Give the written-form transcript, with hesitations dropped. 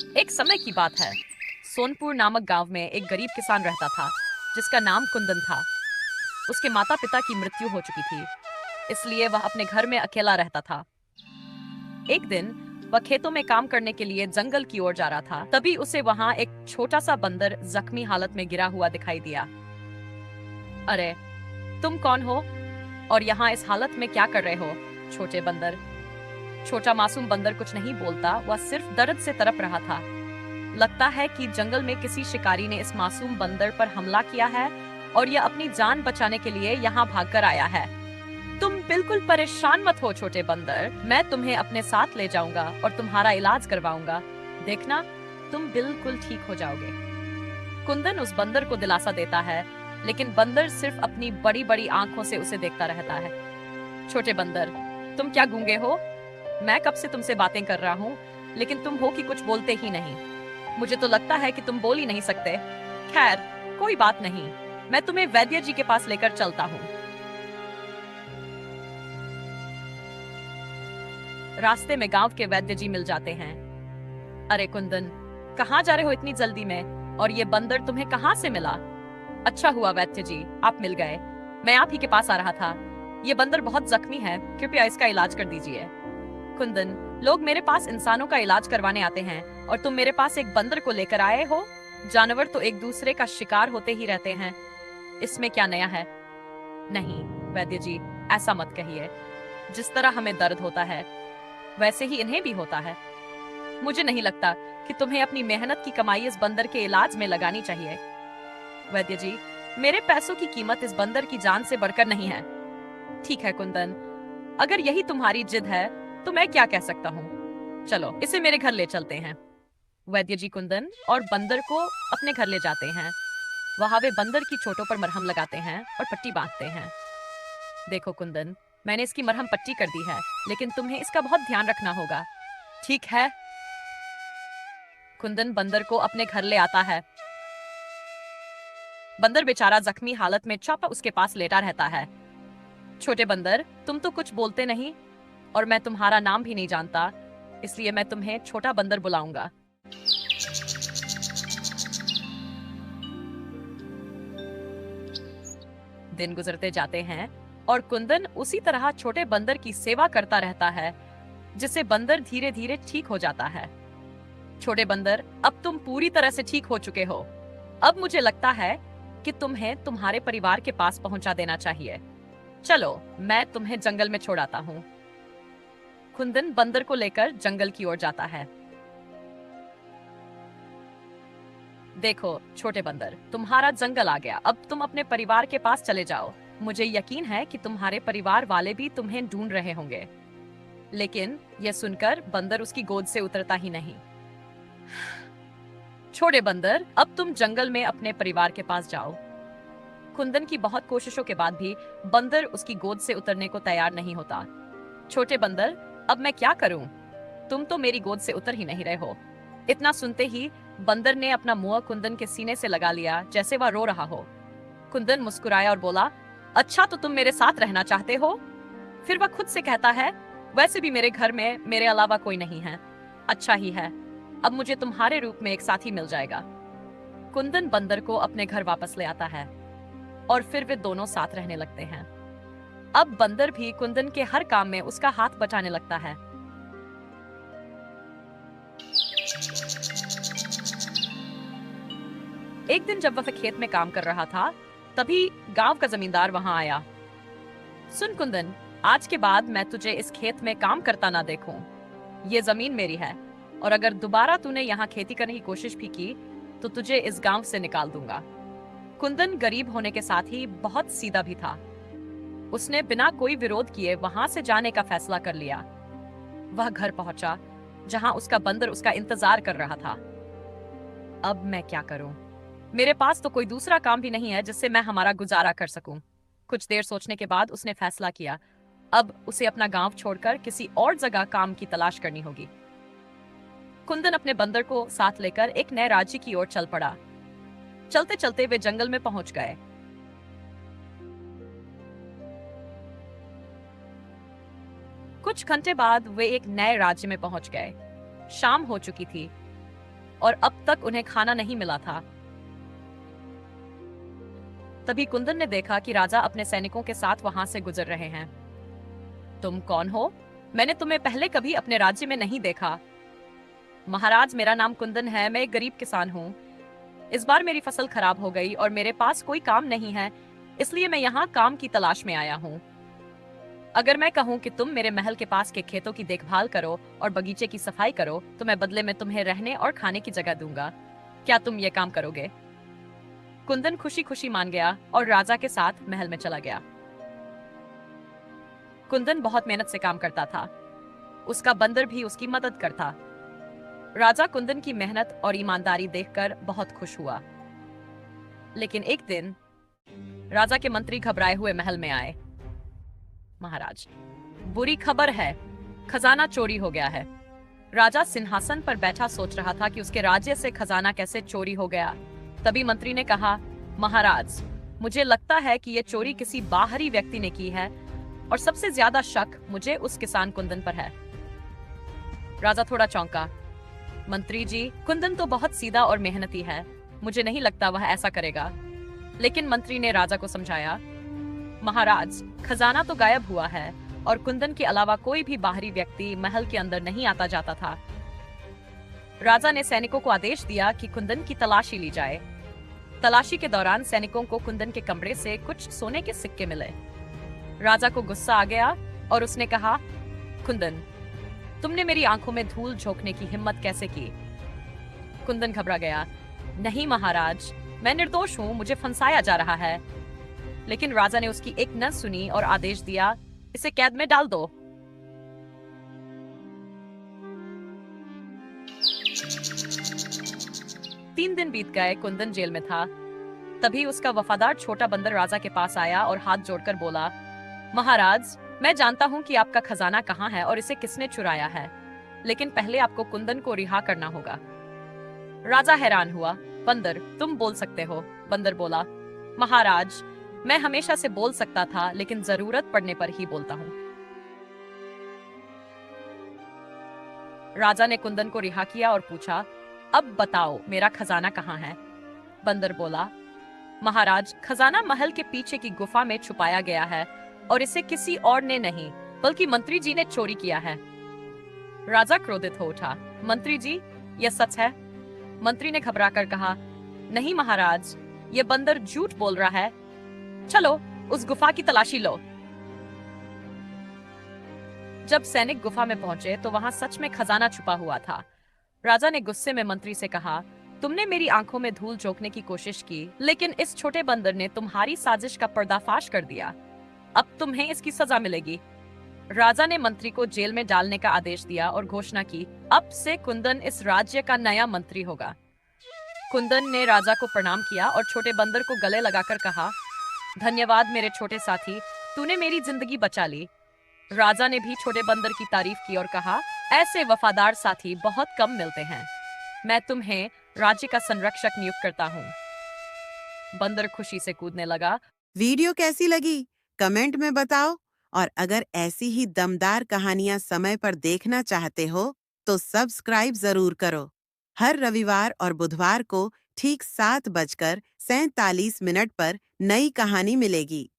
एक समय की बात है। सोनपुर नामक गांव में एक गरीब किसान रहता था, जिसका नाम कुंदन था। उसके माता पिता की मृत्यु हो चुकी थी, इसलिए वह अपने घर में अकेला रहता था। एक दिन वह खेतों में काम करने के लिए जंगल की ओर जा रहा था। तभी उसे वहां एक छोटा सा बंदर जख्मी हालत में गिरा हुआ दिखाई दिया। अरे, तुम कौन हो और यहाँ इस हालत में क्या कर रहे हो, छोटे बंदर? छोटा मासूम बंदर कुछ नहीं बोलता, वह सिर्फ दर्द से तड़प रहा था। लगता है कि जंगल में किसी शिकारी ने इस मासूम बंदर पर हमला किया है और यह अपनी जान बचाने के लिए यहाँ भागकर आया है। तुम बिल्कुल परेशान मत हो छोटे बंदर, मैं तुम्हें अपने साथ ले जाऊंगा और तुम्हारा इलाज करवाऊंगा। देखना, तुम बिल्कुल ठीक हो जाओगे। कुंदन उस बंदर को दिलासा देता है, लेकिन बंदर सिर्फ अपनी बड़ी बड़ी आंखों से उसे देखता रहता है। छोटे बंदर, तुम क्या गूंगे हो? मैं कब से तुमसे बातें कर रहा हूँ, लेकिन तुम हो कि कुछ बोलते ही नहीं। मुझे तो लगता है कि तुम बोल ही नहीं सकते। खैर, कोई बात नहीं, मैं तुम्हें वैद्य जी के पास लेकर चलता हूँ। रास्ते में गांव के वैद्य जी मिल जाते हैं। अरे कुंदन, कहाँ जा रहे हो इतनी जल्दी में? और ये बंदर तुम्हें कहाँ से मिला? अच्छा हुआ वैद्य जी, आप मिल गए। मैं आप ही के पास आ रहा था। ये बंदर बहुत जख्मी है, कृपया इसका इलाज कर दीजिए। कुंदन, लोग मेरे पास इंसानों का इलाज करवाने आते हैं और तुम मेरे पास एक बंदर को लेकर आए हो? जानवर तो एक दूसरे का शिकार होते ही रहते हैं, इसमें क्या नया है? नहीं वैद्य जी, ऐसा मत कहिए। जिस तरह हमें दर्द होता है, वैसे ही इन्हें भी होता है। मुझे नहीं लगता कि तुम्हें अपनी मेहनत की कमाई इस बंदर के इलाज में लगानी चाहिए। वैद्य जी, मेरे पैसों की कीमत इस बंदर की जान से बढ़कर नहीं है। ठीक है कुंदन, अगर यही तुम्हारी जिद है तो मैं क्या कह सकता हूँ। चलो इसे मेरे घर ले चलते हैं। वैद्य जी कुंदन और बंदर को अपने घर ले जाते हैं। वहां वे बंदर की चोटों पर मरहम लगाते हैं और पट्टी बांधते हैं। देखो कुंदन, मैंने इसकी मरहम पट्टी कर दी है, लेकिन तुम्हें इसका बहुत ध्यान रखना होगा। ठीक है। कुंदन बंदर को अपने घर ले आता है। बंदर बेचारा जख्मी हालत में चुप उसके पास लेटा रहता है। छोटे बंदर, तुम तो कुछ बोलते नहीं और मैं तुम्हारा नाम भी नहीं जानता, इसलिए मैं तुम्हें छोटा बंदर बुलाऊंगा। दिन गुजरते जाते हैं और कुंदन उसी तरह छोटे बंदर की सेवा करता रहता है, जिससे बंदर धीरे धीरे ठीक हो जाता है। छोटे बंदर, अब तुम पूरी तरह से ठीक हो चुके हो। अब मुझे लगता है कि तुम्हें तुम्हारे परिवार के पास पहुंचा देना चाहिए। चलो, मैं तुम्हें जंगल में छोड़ाता हूँ। कुंदन बंदर को लेकर जंगल की ओर जाता है। देखो छोटे बंदर, तुम्हारा जंगल आ गया, अब तुम अपने परिवार के पास चले जाओ। मुझे यकीन है कि तुम्हारे परिवार वाले भी तुम्हें ढूंढ रहे होंगे। लेकिन यह सुनकर बंदर उसकी गोद से उतरता ही नहीं। छोटे बंदर, अब तुम जंगल में अपने परिवार के पास जाओ। कुंदन की बहुत कोशिशों के बाद भी बंदर उसकी गोद से उतरने को तैयार नहीं होता। छोटे बंदर, अब मैं क्या करूं? तुम तो मेरी गोद से उतर ही नहीं रहे हो। इतना सुनते ही बंदर ने अपना मुंह कुंदन के सीने से लगा लिया, जैसे वह रो रहा हो। कुंदन मुस्कुराया और बोला, अच्छा तो तुम मेरे साथ रहना चाहते हो? फिर वह खुद से कहता है, वैसे भी मेरे घर में मेरे अलावा कोई नहीं है। अच्छा ही है, अब मुझे तुम्हारे रूप में एक साथी मिल जाएगा। कुंदन बंदर को अपने घर वापस ले आता है और फिर वे दोनों साथ रहने लगते हैं। अब बंदर भी कुंदन के हर काम में उसका हाथ बटाने लगता है। एक दिन जब वह खेत में काम कर रहा था, तभी गांव का जमींदार वहां आया। सुन कुंदन, आज के बाद मैं तुझे इस खेत में काम करता ना देखूं। ये जमीन मेरी है और अगर दोबारा तूने यहाँ खेती करने की कोशिश भी की तो तुझे इस गांव से निकाल दूंगा। कुंदन गरीब होने के साथ ही बहुत सीधा भी था। उसने बिना कोई विरोध किए वहां से जाने का फैसला कर लिया। वह घर पहुंचा जहां उसका बंदर उसका इंतजार कर रहा था। अब मैं क्या करूं? मेरे पास तो कोई दूसरा काम भी नहीं है जिससे मैं हमारा गुजारा कर सकूं। कुछ देर सोचने के बाद उसने फैसला किया, अब उसे अपना गांव छोड़कर किसी और जगह काम की तलाश करनी होगी। कुंदन अपने बंदर को साथ लेकर एक नए राज्य की ओर चल पड़ा। चलते चलते वे जंगल में पहुंच गए। कुछ घंटे बाद वे एक नए राज्य में पहुंच गए। शाम हो चुकी थी। और अब तक उन्हें खाना नहीं मिला था। तभी कुंदन ने देखा कि राजा अपने सैनिकों के साथ वहां से गुजर रहे हैं। तुम कौन हो? मैंने तुम्हें पहले कभी अपने राज्य में नहीं देखा। महाराज, मेरा नाम कुंदन है, मैं एक गरीब किसान हूँ। इस बार मेरी फसल खराब हो गई और मेरे पास कोई काम नहीं है, इसलिए मैं यहाँ काम की तलाश में आया हूँ। अगर मैं कहूँ कि तुम मेरे महल के पास के खेतों की देखभाल करो और बगीचे की सफाई करो, तो मैं बदले में तुम्हें रहने और खाने की जगह दूंगा। क्या तुम ये काम करोगे? कुंदन खुशी खुशी मान गया और राजा के साथ महल में चला गया। कुंदन बहुत मेहनत से काम करता था। उसका बंदर भी उसकी मदद करता। राजा कुंदन की मेहनत और ईमानदारी देखकर बहुत खुश हुआ। लेकिन एक दिन राजा के मंत्री घबराए हुए महल में आए। महाराज, बुरी खबर है, खजाना चोरी हो गया है। राजा सिंहासन पर बैठा सोच रहा था कि उसके राज्य से खजाना कैसे चोरी हो गया। तभी मंत्री ने कहा, महाराज, मुझे लगता है कि यह चोरी किसी बाहरी व्यक्ति ने की है और सबसे ज्यादा शक मुझे उस किसान कुंदन पर है। राजा थोड़ा चौंका। मंत्री जी, कुंदन तो बहुत सीधा और मेहनती है, मुझे नहीं लगता वह ऐसा करेगा। लेकिन मंत्री ने राजा को समझाया, महाराज, खजाना तो गायब हुआ है और कुंदन के अलावा कोई भी बाहरी व्यक्ति महल के अंदर नहीं आता जाता था। राजा ने सैनिकों को आदेश दिया कि कुंदन की तलाशी ली जाए। तलाशी के दौरान सैनिकों को कुंदन के कमरे से कुछ सोने के सिक्के मिले। राजा को गुस्सा आ गया और उसने कहा, कुंदन, तुमने मेरी आंखों में धूल झोंकने की हिम्मत कैसे की? कुंदन घबरा गया। नहीं महाराज, मैं निर्दोष हूँ, मुझे फंसाया जा रहा है। लेकिन राजा ने उसकी एक न सुनी और आदेश दिया, इसे कैद में डाल दो। तीन दिन बीत गए, कुंदन जेल में था। तभी उसका वफादार छोटा बंदर राजा के पास आया और हाथ जोड़कर बोला, महाराज, मैं जानता हूँ कि आपका खजाना कहाँ है और इसे किसने चुराया है, लेकिन पहले आपको कुंदन को रिहा करना होगा। राजा हैरान हुआ। बंदर, तुम बोल सकते हो? बंदर बोला, महाराज, मैं हमेशा से बोल सकता था, लेकिन जरूरत पड़ने पर ही बोलता हूँ। राजा ने कुंदन को रिहा किया और पूछा, अब बताओ, मेरा खजाना कहाँ है? बंदर बोला, महाराज, खजाना महल के पीछे की गुफा में छुपाया गया है और इसे किसी और ने नहीं, बल्कि मंत्री जी ने चोरी किया है। राजा क्रोधित हो उठा। मंत्री जी, यह सच है? मंत्री ने घबराकर कहा, नहीं महाराज, यह बंदर झूठ बोल रहा है। चलो, उस गुफा की तलाशी लो। जब सैनिक गुफा में पहुंचे तो वहां सच में खजाना छुपा हुआ था। राजा ने गुस्से में मंत्री से कहा, तुमने मेरी आंखों में धूल झोंकने की कोशिश की, लेकिन इस छोटे बंदर ने तुम्हारी साजिश का पर्दाफाश कर दिया। अब तुम्हें इसकी सजा मिलेगी। राजा ने मंत्री को जेल में डालने का आदेश दिया और घोषणा की, अब से कुंदन इस राज्य का नया मंत्री होगा। कुंदन ने राजा को प्रणाम किया और छोटे बंदर को गले लगाकर कहा, धन्यवाद मेरे छोटे साथी, तूने मेरी जिंदगी बचा ली। राजा ने भी छोटे बंदर की तारीफ की और कहा, ऐसे वफादार साथी बहुत कम मिलते हैं। मैं तुम्हें राज्य का संरक्षक नियुक्त करता हूँ। बंदर खुशी से कूदने लगा। वीडियो कैसी लगी कमेंट में बताओ, और अगर ऐसी ही दमदार कहानियां समय पर देखना चाहते हो तो सब्सक्राइब जरूर करो। हर रविवार और बुधवार को ठीक 7:47 पर नई कहानी मिलेगी।